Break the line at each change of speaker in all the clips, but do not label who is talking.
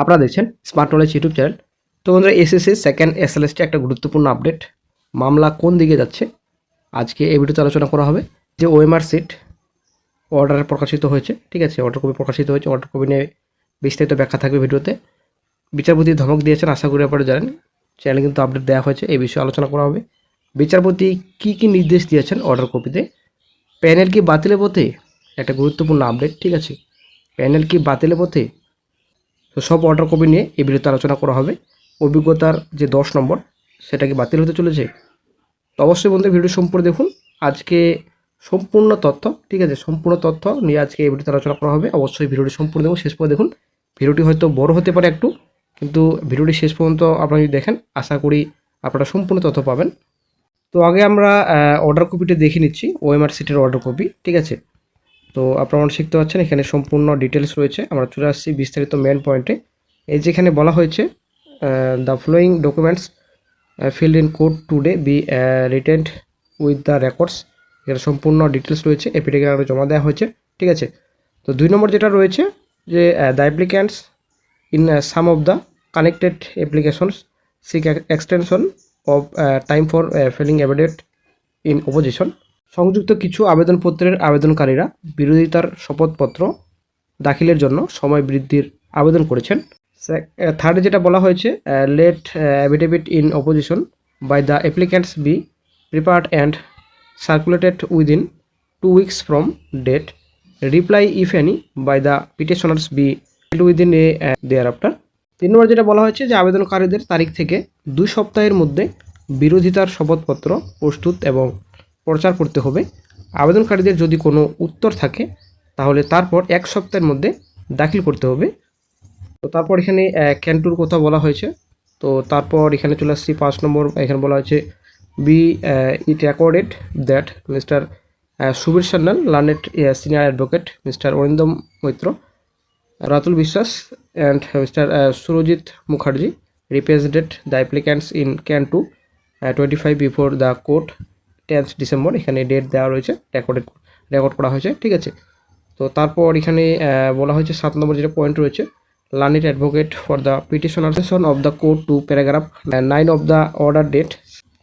আপনারা দেখছেন smart knowledge YouTube channel. তো বন্ধুরা, এসএসসি সেকেন্ড এসএলএসটি একটা গুরুত্বপূর্ণ আপডেট। মামলা কোন দিকে যাচ্ছে আজকে এই ভিডিওতে আলোচনা করা হবে। যে ওএমআর সিট অর্ডার প্রকাশিত হয়েছে, ঠিক আছে, অর্ডার কপি প্রকাশিত হয়েছে। অর্ডার কপি নিয়ে বিস্তারিত ব্যাখ্যা থাকবে ভিডিওতে। বিচারপতি ধমক দিয়েছেন, আশা করি আপনারা জানেন। চ্যানেলে কিন্তু আপডেট দেওয়া হয়েছে, এই বিষয়ে আলোচনা করা হবে। বিচারপতি কী নির্দেশ দিয়েছেন অর্ডার কপিতে। প্যানেল কি বাতিলের পথে, একটা গুরুত্বপূর্ণ আপডেট, ঠিক আছে। প্যানেল কি বাতিলের পথে, তো সব অর্ডার কপি নিয়ে এই ভিডিওতে আলোচনা করা হবে। অভিজ্ঞতার যে 10 নম্বর সেটা কি বাতিল হতে চলেছে, তো অবশ্যই বন্ধু ভিডিও সম্পূর্ণ দেখুন। আজকে সম্পূর্ণ তথ্য, ঠিক আছে, সম্পূর্ণ তথ্য নিয়ে আজকে এই ভিডিওতে আলোচনা করা হবে। অবশ্যই ভিডিওটি সম্পূর্ণ দেখুন, শেষ পর্যন্ত দেখুন। ভিডিওটি হয়তো বড় হতে পারে একটু, কিন্তু ভিডিওটি শেষ পর্যন্ত আপনারা যদি দেখেন, আশা করি আপনারা সম্পূর্ণ তথ্য পাবেন। তো আগে আমরা অর্ডার কপিটা দেখে নিচ্ছি, ওএমআর সিটের অর্ডার কপি, ঠিক আছে। তো আপনারা শিখতে পাচ্ছেন, এখানে সম্পূর্ণ ডিটেলস রয়েছে। আমরা চলে আসছি বিস্তারিত মেন পয়েন্টে। এই যেখানে বলা হয়েছে the following documents filed in court today be returned with the records. এখানে সম্পূর্ণ ডিটেলস রয়েছে, এফিডেভিট জমা দেওয়া হয়েছে, ঠিক আছে। তো 2 নম্বর যেটা রয়েছে যে the applicants in some of the connected applications seek extension of time for filing evident in opposition. সংযুক্ত কিছু আবেদনপত্রের আবেদনকারীরা বিরোধিতার শপথপত্র দাখিলের জন্য সময় বৃদ্ধির আবেদন করেছেন। থার্ডে যেটা বলা হয়েছে let affidavit in opposition by the applicants be prepared and circulated within 2 weeks from date. Reply if any by the petitioners be within a thereafter. 3 number যেটা বলা হয়েছে যে আবেদনকারীদের তারিখ থেকে 2 সপ্তাহের মধ্যে বিরোধিতার শপথপত্র প্রস্তুত এবং প্রচার করতে হবে। আবেদনকারীদের যদি কোনো উত্তর থাকে তাহলে তারপর 1 সপ্তাহের মধ্যে দাখিল করতে হবে। তো তারপর এখানে ক্যান্টুর কথা বলা হয়েছে। তো তারপর এখানে চলে আসছি 5 নম্বর। এখানে বলা হয়েছে be it accorded that mister Subir Sanyal learned senior advocate mister Arindam Maitra, Ratul Biswas and mister Surajit Mukherjee represented the applicants in ক্যান্টু 25 before the court 10th December. এখানে ডেট দেওয়া রয়েছে, রেকর্ড করা হয়েছে, ঠিক আছে। তো তারপর এখানে বলা হয়েছে 7 নম্বর যেটা পয়েন্ট রয়েছে learned advocate for the petitioner of the court to paragraph 9 of the order date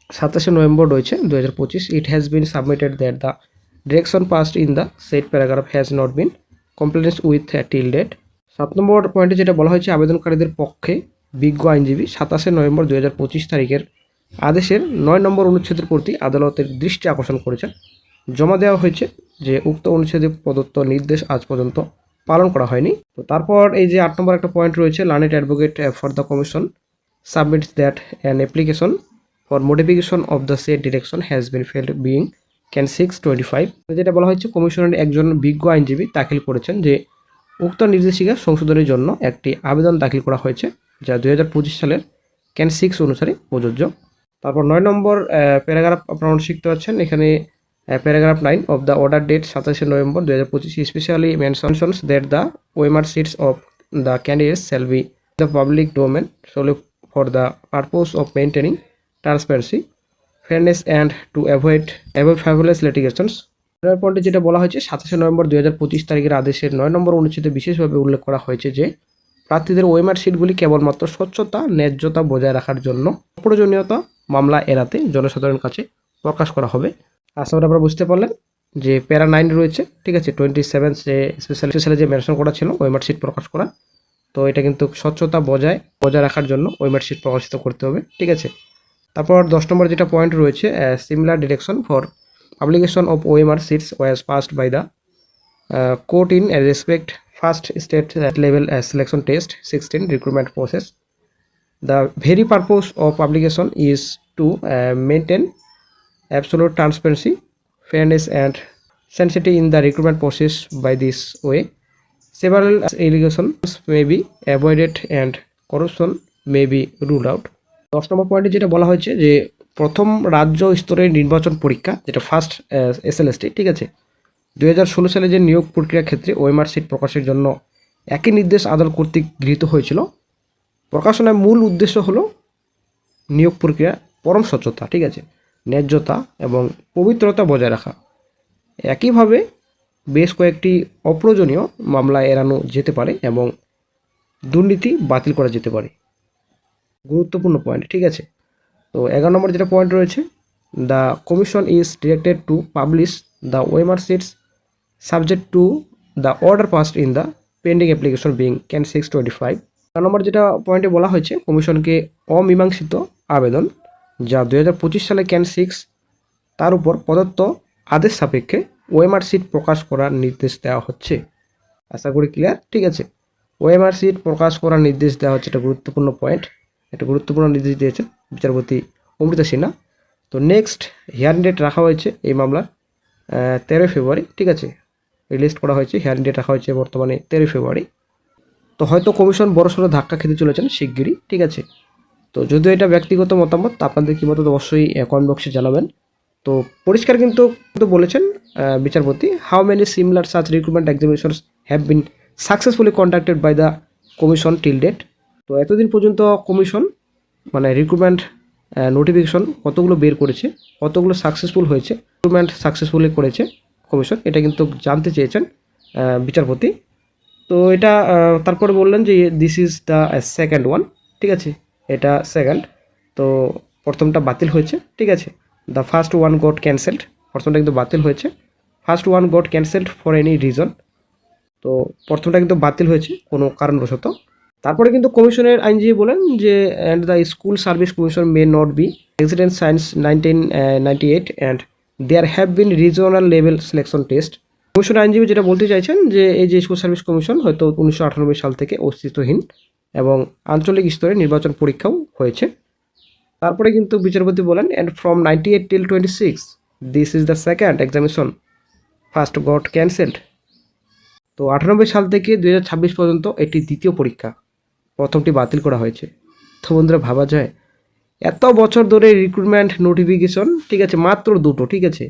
27 November রয়েছে 2025। It has been submitted that the direction passed in the said paragraph has not been compliance with till date. 7 নম্বর পয়েন্টে যেটা বলা হয়েছে আবেদনকারীদের পক্ষে বিজ্ঞ আইনজীবী 27 November 2025 তারিখের আদেশের 9 নম্বর অনুচ্ছেদের প্রতি আদালতের দৃষ্টি আকর্ষণ করেছেন। জমা দেওয়া হয়েছে যে উক্ত অনুচ্ছেদে প্রদত্ত নির্দেশ আজ পর্যন্ত পালন করা হয়নি। তো তারপর এই যে 8 নম্বর একটা পয়েন্ট রয়েছে learned advocate for the commission submits that an application for modification of the set direction has been filed being can 625। যেটা বলা হয়েছে কমিশনের একজন বিজ্ঞ আইনজীবী দাখিল করেছেন যে উক্ত নির্দেশিকা সংশোধনের জন্য একটি আবেদন দাখিল করা হয়েছে যা 2025 সালের ক্যান 6 অনুসারে প্রযোজ্য। তারপর 9 নম্বর প্যারাগ্রাফ আপনারা শিখতে পাচ্ছেন। এখানে paragraph 9 of the order date 27 November 2025 specially mentions that the OMR seats of the candidates shall be the public domain solely for the purpose of maintaining transparency, fairness and to avoid frivolous litigations. পয়েন্টে যেটা বলা হয়েছে 27 November 2025 তারিখের আদেশের 9 নম্বর অনুচ্ছেদে বিশেষভাবে উল্লেখ করা হয়েছে যে প্রার্থীদের ওএমআর সিটগুলি কেবলমাত্র স্বচ্ছতা ন্যায্যতা বজায় রাখার জন্য অপ্রয়োজনীয়তা মামলা এড়াতে জনসাধারণের কাছে প্রকাশ করা হবে। আশা করি আপনারা বুঝতে পারলেন যে প্যারা 9 রয়েছে, ঠিক আছে। 27 স্পেশালি যে মেনশন করা ছিল ওএমআর সিট প্রকাশ করা, তো এটা কিন্তু স্বচ্ছতা বজায় রাখার জন্য ওএমআর সিট প্রকাশিত করতে হবে, ঠিক আছে। তারপর 10 নম্বর যেটা পয়েন্ট রয়েছে similar direction for publication of OMR sheets was passed by the court in respect first state level selection test 16 recruitment process. The very purpose of publication is to maintain absolute transparency, fairness and sincerity in the recruitment process. By this way, several allegations may be avoided and corruption may be ruled out. 10 নম্বর পয়েন্টে যেটা বলা হয়েছে যে প্রথম রাজ্য স্তরের নির্বাচন পরীক্ষা যেটা ফার্স্ট এসএলএসটি, ঠিক আছে, 2016 সালে যে নিয়োগ প্রক্রিয়ার ক্ষেত্রে ওএমআর সিট প্রকাশের জন্য একই নির্দেশ আদালত কর্তৃক গৃহীত হয়েছিল। প্রকাশনার মূল উদ্দেশ্য হলো নিয়োগ প্রক্রিয়া পরম স্বচ্ছতা, ঠিক আছে, ন্যায্যতা এবং পবিত্রতা বজায় রাখা। একইভাবে বেশ কয়েকটি অপ্রয়োজনীয় মামলা এড়ানো যেতে পারে এবং দুর্নীতি বাতিল করা যেতে পারে। গুরুত্বপূর্ণ পয়েন্ট, ঠিক আছে। তো 11 নম্বর যেটা পয়েন্ট রয়েছে, the commission is directed to publish the OMR sheets subject to the order passed in the pending application being can 625। 4 নম্বর যেটা পয়েন্টে বলা হয়েছে, কমিশনকে অমীমাংসিত আবেদন যা 2025 সালে ক্যান 6 তার উপর প্রদত্ত আদেশ সাপেক্ষে ওএমআর সিট প্রকাশ করার নির্দেশ দেওয়া হচ্ছে। আশা করি ক্লিয়ার, ঠিক আছে। ওএমআর সিট প্রকাশ করার নির্দেশ দেওয়া হচ্ছে, এটা গুরুত্বপূর্ণ পয়েন্ট, একটা গুরুত্বপূর্ণ নির্দেশ দিয়েছেন বিচারপতি অমৃতা সিনহা। তো নেক্সট হিয়ারিং ডেট রাখা হয়েছে এই মামলার 13 ফেব্রুয়ারি, ঠিক আছে। রিলিজ করা হয়েছে, হিয়ারিং ডেট রাখা হয়েছে বর্তমানে 13 ফেব্রুয়ারি। তো হয়তো কমিশন বড়সড় ধাক্কা খেতে চলেছেন শিগগিরই, ঠিক আছে। তো যদিও এটা ব্যক্তিগত মতামত, আপনাদের কি মতামত অবশ্যই কমেন্ট বক্সে জানাবেন। তো পরিষ্কার কিন্তু বলেছেন বিচারপতি, how many similar such recruitment examinations have been successfully conducted by the commission till date. তো এতদিন পর্যন্ত কমিশন মানে রিক্রুটমেন্ট নোটিফিকেশন কতগুলো বের করেছে, কতগুলো সাকসেসফুল হয়েছে, রিক্রুটমেন্ট সাকসেসফুলি করেছে কমিশন, এটা কিন্তু জানতে চেয়েছেন বিচারপতি। তো এটা তারপরে বললেন যে this is the second one, ঠিক আছে, এটা সেকেন্ড। তো প্রথমটা বাতিল হয়েছে, ঠিক আছে। The first one goat cancelled, প্রথমটা কিন্তু বাতিল হয়েছে। First one goat cancelled for any reason, তো প্রথমটা কিন্তু বাতিল হয়েছে কোনো কারণবশত। তারপরে কিন্তু কমিশনের আইনজীবী বলেন যে and the school service commission may not be existent since 1998 and there have been regional level selection test. কমিশনের আইনজীবী যেটা বলতে চাইছেন যে এই যে স্কুল সার্ভিস কমিশন হয়তো 1998 সাল থেকে অস্তিত্বহীন এবং আঞ্চলিক স্তরে নির্বাচন পরীক্ষাও হয়েছে। তারপরে কিন্তু বিচারপতি বলেন and from 98 till 26 this is the second examination first goat cancelled. তো 98 সাল থেকে 2026 পর্যন্ত এটি দ্বিতীয় পরীক্ষা, প্রথমটি বাতিল করা হয়েছে। তো বন্ধুরা ভাবা যায় এত বছর ধরে রিক্রুটমেন্ট নোটিফিকেশন, ঠিক আছে, মাত্র দুটো, ঠিক আছে।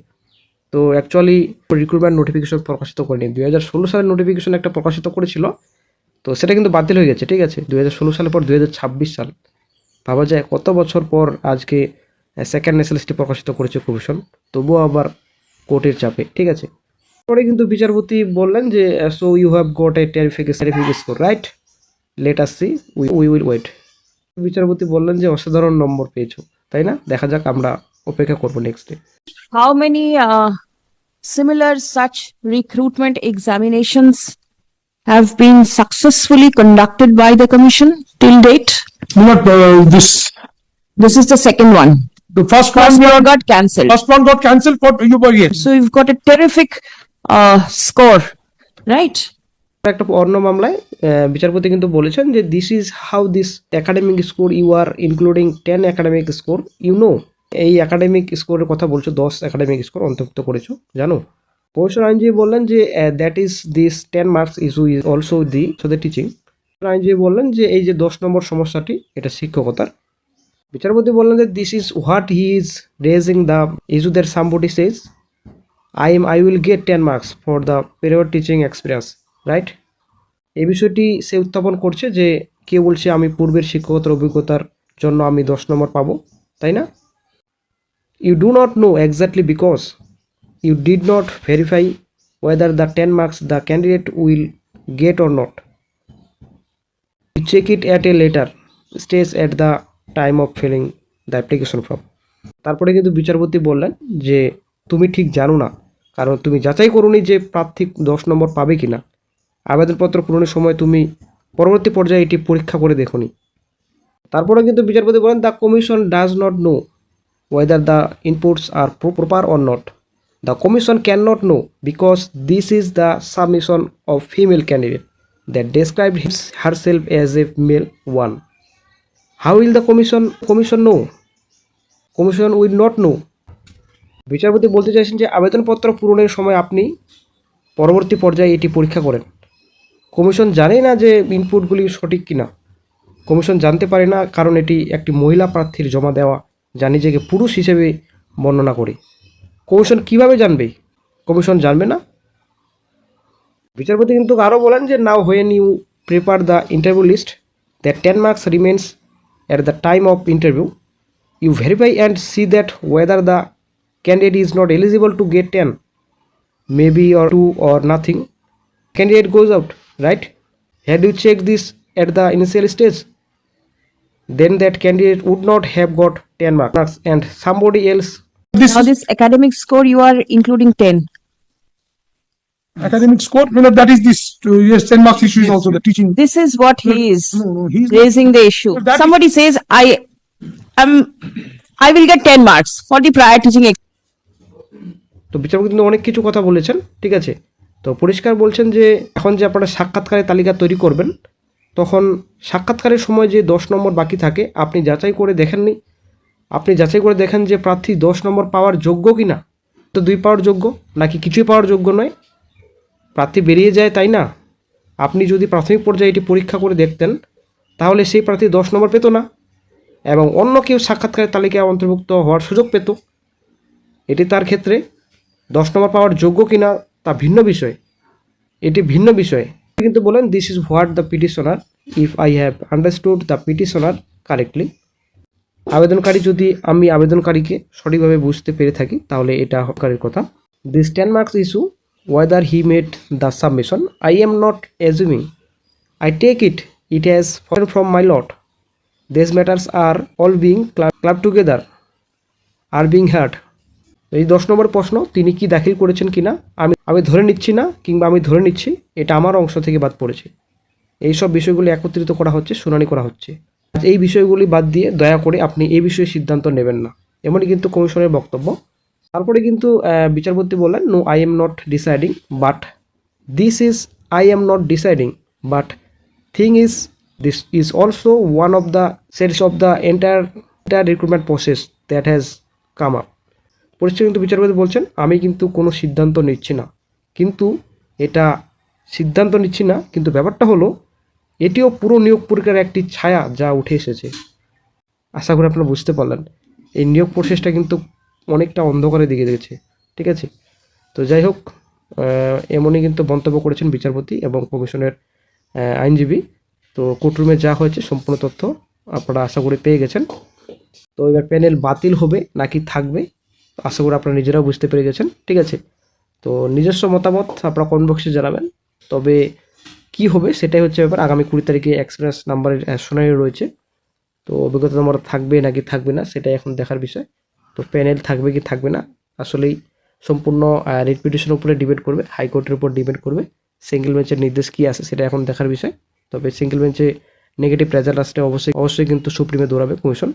তো অ্যাকচুয়ালি রিক্রুটমেন্ট নোটিফিকেশন প্রকাশিত করেনি, 2016 সালের নোটিফিকেশন একটা প্রকাশিত করেছিল, তো সেটা কিন্তু বাতিল হয়ে গেছে, ঠিক আছে। 2016 সালের পর 2026 সাল, ভাবা যায় কত বছর পর আজকে সেকেন্ড এসএলএসটি প্রকাশিত করেছে কমিশন, তবুও আবার কোর্টের চাপে, ঠিক আছে। পরে কিন্তু বিচারপতি বললেন যে so you have got a terrific score, right, let us see, we will wait. বিচারপতি বললেন যে অসাধারণ নম্বর পেয়েছো, তাই না, দেখা যাক, আমরা অপেক্ষা করবো next day.
How many similar such recruitment examinations have been successfully conducted by the commission till date?
Not this.
This is the second one.
The first
First
one
one got cancelled.
First one got cancelled for you, but yes.
So you've got a terrific score, right?
একটা অন্য মামলায় বিচারপতি কিন্তু বলেছেন যে this is how this academic score you are including 10 academic score, you know, এই academic স্কোরের কথা বলছো, 10 একাডেমিক স্কোর অন্তর্ভুক্ত করেছো, জানো। কমিশন আইনজীবী বললেন যে that is this 10 marks issue is also the teaching. আইনজীবী বললেন যে এই যে 10 নম্বর সমস্যাটি এটা শিক্ষকতার। বিচারপতি বললেন যে this is what he is raising the issue that somebody says I will get 10 marks for the period teaching experience, right. এই বিষয়টি সে উত্থাপন করছে যে কে বলছে আমি পূর্বের শিক্ষকতার অভিজ্ঞতার জন্য আমি 10 নম্বর পাবো, তাই না। You do not know exactly because you did not verify whether the 10 marks the candidate will get or not, you check it at a later stage at the time of filling the application form. তারপরে কিন্তু বিচারপতি বললেন যে তুমি ঠিক জানো না, কারণ তুমি যাচাই করোনি যে প্রার্থী 10 নম্বর পাবে কিনা। আবেদনপত্র পূরণের সময় তুমি পরবর্তী পর্যায়ে এটি পরীক্ষা করে দেখোনি। তারপরে কিন্তু বিচারপতি বলেন the commission does not know whether the inputs are proper or not. The commission can not know because this is the submission of female candidate that describe herself as a male one. How will the commission know? Commission will not know. বিচারপতি বলতে চাইছেন যে আবেদনপত্র পূরণের সময় আপনি পরবর্তী পর্যায়ে এটি পরীক্ষা করেন। কমিশন জানে না যে ইনপুটগুলি সঠিক কিনা, কমিশন জানতে পারে না কারণ এটি একটি মহিলা প্রার্থীর জমা দেওয়া যা নিজেকে পুরুষ হিসেবে বর্ণনা করে। কমিশন কিভাবে জানবে? কমিশন জানবে না। বিচারপতি কিন্তু আরও বলেন যে now when you prepare the interview list that 10 marks remains at the time of interview, you verify and see that whether the candidate is not eligible to get 10, maybe or 2 or nothing, candidate goes out, right. Had you checked this at the initial stage, then that candidate would not have got 10 marks and somebody else.
This
Now this academic score, you are including 10.
academic score, that is this, yes, 10 marks issue is also the teaching.
This is what he is
No, he's
raising the issue.
But that-
Somebody says, I will get 10 marks for the prior teaching experience.
তো বিচারপতি কিন্তু অনেক কিছু কথা বলেছেন, ঠিক আছে। তো পরিষ্কার বলছেন যে এখন যে আপনারা সাক্ষাৎকারের তালিকা তৈরি করবেন, তখন সাক্ষাৎকারের সময় যে 10 নম্বর বাকি থাকে আপনি যাচাই করে দেখেননি। আপনি যাচাই করে দেখেন যে প্রার্থী 10 নম্বর পাওয়ার যোগ্য কি না, তো 2 পাওয়ার যোগ্য নাকি কিছুই পাওয়ার যোগ্য নয়, প্রার্থী বেরিয়ে যায়, তাই না? আপনি যদি প্রাথমিক পর্যায়ে এটি পরীক্ষা করে দেখতেন তাহলে সেই প্রার্থী 10 নম্বর পেত না এবং অন্য কেউ সাক্ষাৎকারের তালিকায় অন্তর্ভুক্ত হওয়ার সুযোগ পেত। এটি তার ক্ষেত্রে 10 নম্বর পাওয়ার যোগ্য কিনা তা ভিন্ন বিষয়, এটি ভিন্ন বিষয়। কিন্তু বলেন this is what the petitioner, if I have understood the petitioner correctly. আমি আবেদনকারীকে সঠিকভাবে বুঝতে পেরে থাকি তাহলে এটা হকারের কথা। This 10 marks issue whether he made the submission, I am not assuming, I take it has fallen from my lot. These matters are all being clubbed together, are being heard. এই 10 নম্বর প্রশ্ন তিনি কি দাখিল করেছেন কিনা আমি ধরে নিচ্ছি না, কিংবা আমি ধরে নিচ্ছি এটা আমার অংশ থেকে বাদ পড়েছে। এই সব বিষয়গুলি একত্রিত করা হচ্ছে, শুনানি করা হচ্ছে। এই বিষয়গুলি বাদ দিয়ে দয়া করে আপনি এই বিষয়ে সিদ্ধান্ত নেবেন না, এমনই কিন্তু কমিশনের বক্তব্য। তারপরে কিন্তু বিচারপতি বললেন no I am not deciding but this is I am not deciding but thing is this is also one of the sets of the entire recruitment process that has come up. পরিষ্কার কিন্তু বিচারপতি বলছেন আমি কিন্তু কোনো সিদ্ধান্ত নিচ্ছি না, কিন্তু ব্যাপারটা হলো এটিও পুরো নিয়োগ প্রক্রিয়ার একটি ছায়া যা উঠে এসেছে। আশা করি আপনারা বুঝতে পারলেন এই নিয়োগ প্রসেসটা কিন্তু অনেকটা অন্ধকারের দিকে গেছে, ঠিক আছে। তো যাই হোক, এমনই কিন্তু মন্তব্য করেছেন বিচারপতি এবং কমিশনের আইনজীবী। তো কোর্টরুমে যা হয়েছে সম্পূর্ণ তথ্য আপনারা আশা করি পেয়ে গেছেন। তো এবার প্যানেল বাতিল হবে নাকি থাকবে আশা করি আপনারা নিজেরাও বুঝতে পেরে গেছেন, ঠিক আছে। তো নিজস্ব মতামত আপনারা কমেন্ট বক্সে জানাবেন। তবে কি হবে সেটাই হচ্ছে ব্যাপার। আগামী 20 তারিখে এক্সপিরিয়েন্স নাম্বারের শুনানি রয়েছে। তো অভিজ্ঞতা নাম্বার থাকবে নাকি থাকবে না সেটাই এখন দেখার বিষয়। তো প্যানেল থাকবে কি থাকবে না আসলেই সম্পূর্ণ রিট পিটিশনের উপরে ডিবেট করবে, হাইকোর্টের উপর ডিবেট করবে। সিঙ্গেল বেঞ্চের নির্দেশ কী আছে সেটা এখন দেখার বিষয়। তবে সিঙ্গেল বেঞ্চে নেগেটিভ রেজাল্ট আসলে অবশ্যই কিন্তু সুপ্রিমে দৌড়াবে কমিশন।